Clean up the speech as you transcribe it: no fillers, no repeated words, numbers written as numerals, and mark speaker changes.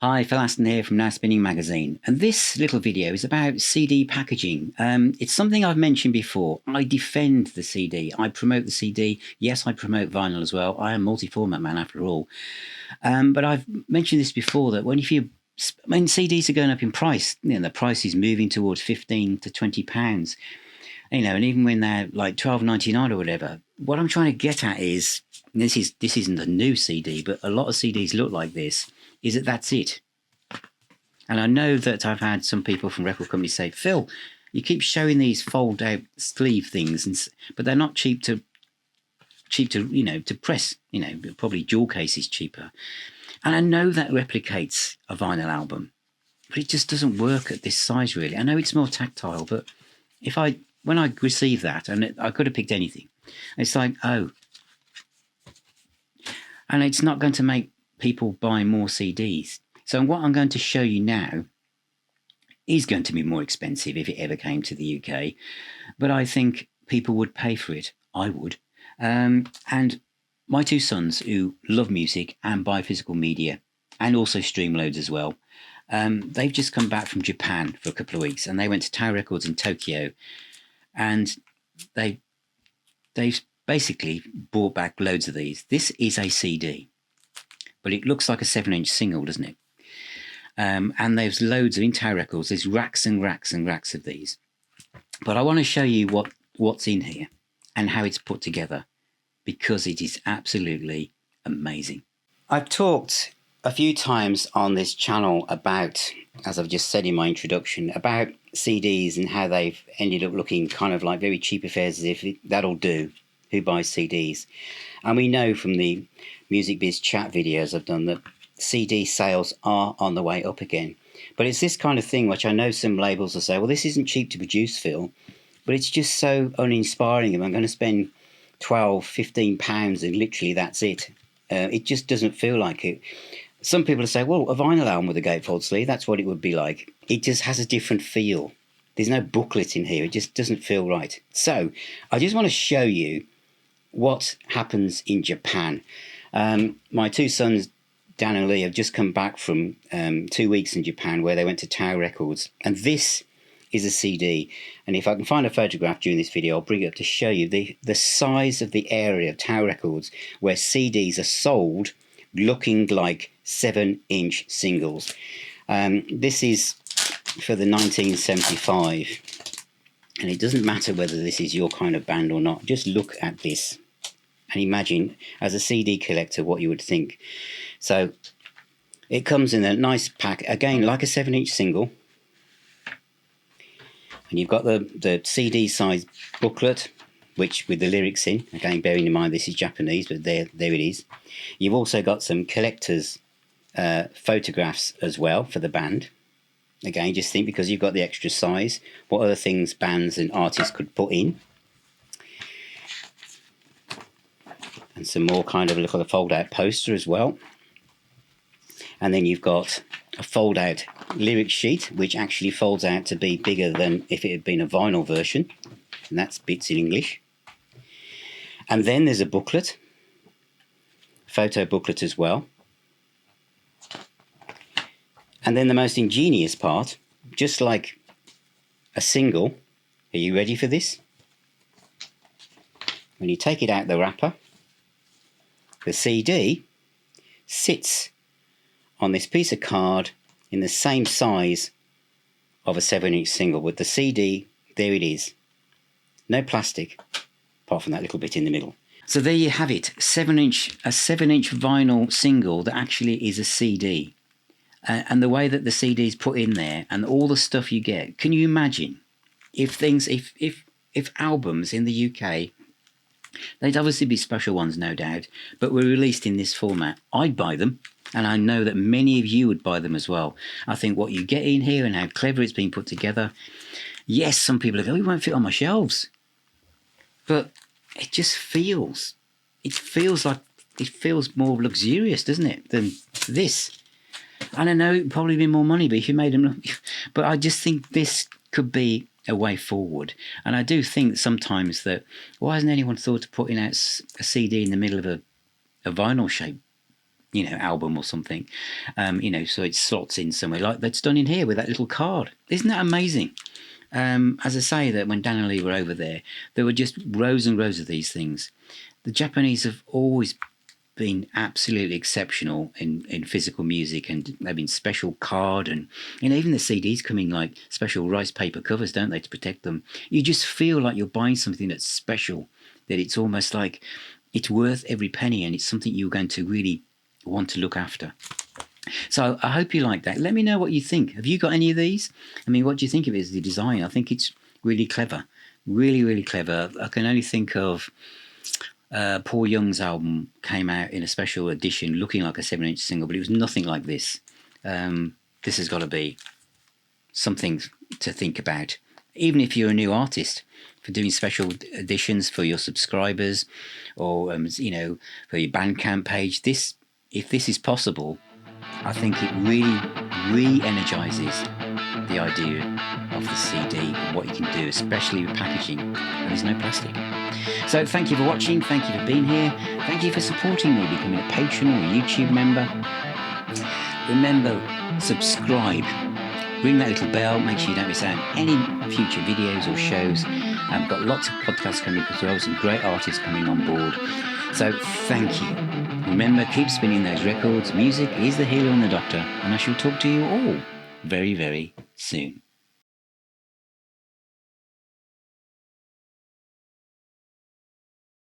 Speaker 1: Hi, Phil Aston here from Now Spinning Magazine, and this little video is about CD packaging. It's something I've mentioned before. I defend the CD. I promote the CD. Yes, I promote vinyl as well. I am a multi-format man after all. But I've mentioned this before that when CDs are going up in price, the price is moving towards 15 to 20 pounds. And even when they're like 12.99 or whatever, what I'm trying to get at is this isn't a new CD, but a lot of CDs look like this. That's it. And I know that I've had some people from record companies say, Phil, you keep showing these fold out sleeve things, but they're not cheap to press. Probably jewel case is cheaper. And I know that replicates a vinyl album, but it just doesn't work at this size really. I know it's more tactile, but when I receive that, and I could have picked anything, it's like, oh, and it's not going to make people buy more CDs. So what I'm going to show you now is going to be more expensive if it ever came to the UK, but I think people would pay for it. I would. And my two sons, who love music and buy physical media and also stream loads as well, they've just come back from Japan for a couple of weeks, and they went to Tower Records in Tokyo, and they've basically bought back loads of these. This is a CD, but it looks like a 7-inch single, doesn't it? And there's loads of in Tower Records. There's racks and racks and racks of these. But I want to show you what's in here and how it's put together, because it is absolutely amazing. I've talked a few times on this channel about, as I've just said in my introduction, about CDs and how they've ended up looking kind of like very cheap affairs, as if that'll do. Who buys CDs? And we know from the Music Biz chat videos I've done that CD sales are on the way up again. But it's this kind of thing which I know some labels will say, well, this isn't cheap to produce, Phil, but it's just so uninspiring. If I'm going to spend 12, 15 pounds and literally that's it. It just doesn't feel like it. Some people say, well, a vinyl album with a gatefold sleeve, that's what it would be like. It just has a different feel. There's no booklet in here. It just doesn't feel right. So I just want to show you what happens in Japan. My two sons, Dan and Lee, have just come back from 2 weeks in Japan, where they went to Tower Records, and this is a CD. And if I can find a photograph during this video, I'll bring it up to show you the size of the area of Tower Records where CDs are sold looking like 7-inch singles. This is for the 1975. And it doesn't matter whether this is your kind of band or not. Just look at this and imagine, as a CD collector, what you would think. So it comes in a nice pack, again, like a 7-inch single. And you've got the CD size booklet, which with the lyrics in. Again, bearing in mind this is Japanese, but there it is. You've also got some collector's photographs as well for the band. Again, just think, because you've got the extra size, what other things bands and artists could put in. And some more kind of a little fold-out poster as well. And then you've got a fold-out lyric sheet, which actually folds out to be bigger than if it had been a vinyl version. And that's bits in English. And then there's a booklet, photo booklet as well. And then the most ingenious part, just like a single, are you ready for this? When you take it out the wrapper, the CD sits on this piece of card in the same size of a 7-inch single, with the CD, there it is. No plastic, apart from that little bit in the middle. So there you have it, a 7-inch vinyl single that actually is a CD. And the way that the CD is put in there and all the stuff you get, can you imagine if albums in the UK, they'd obviously be special ones, no doubt, but were released in this format? I'd buy them, and I know that many of you would buy them as well. I think what you get in here and how clever it's been put together, yes, some people go, it won't fit on my shelves, but it just feels more luxurious, doesn't it, than this? And I know it would probably be more money, but if you made them, but I just think this could be a way forward. And I do think sometimes that, why hasn't anyone thought of putting out a CD in the middle of a vinyl shape album or something, so it slots in somewhere like that's done in here with that little card. Isn't that amazing? As I say, that when Dan and Lee were over there were just rows and rows of these things. The Japanese have always been absolutely exceptional in physical music, and they've been special card, and even the CDs come in like special rice paper covers, don't they, to protect them. You just feel like you're buying something that's special, that it's almost like it's worth every penny, and it's something you're going to really want to look after. So I hope you like that. Let me know what you think. Have you got any of these? I mean, what do you think of it as the design? I think it's really clever. Really, really clever. I can only think of Paul Young's album came out in a special edition looking like a 7-inch single, but it was nothing like this. This has got to be something to think about. Even if you're a new artist, for doing special editions for your subscribers, or for your Bandcamp page, if this is possible, I think it really re-energizes the idea of the CD and what you can do, especially with packaging, and there's no plastic. So thank you for watching, thank you for being here, thank you for supporting me, becoming a patron or a YouTube member. Remember, subscribe, ring that little bell, make sure you don't miss out on any future videos or shows. I've got lots of podcasts coming as well, some great artists coming on board. So thank you. Remember, keep spinning those records. Music is the healer and the doctor, and I shall talk to you all very, very soon.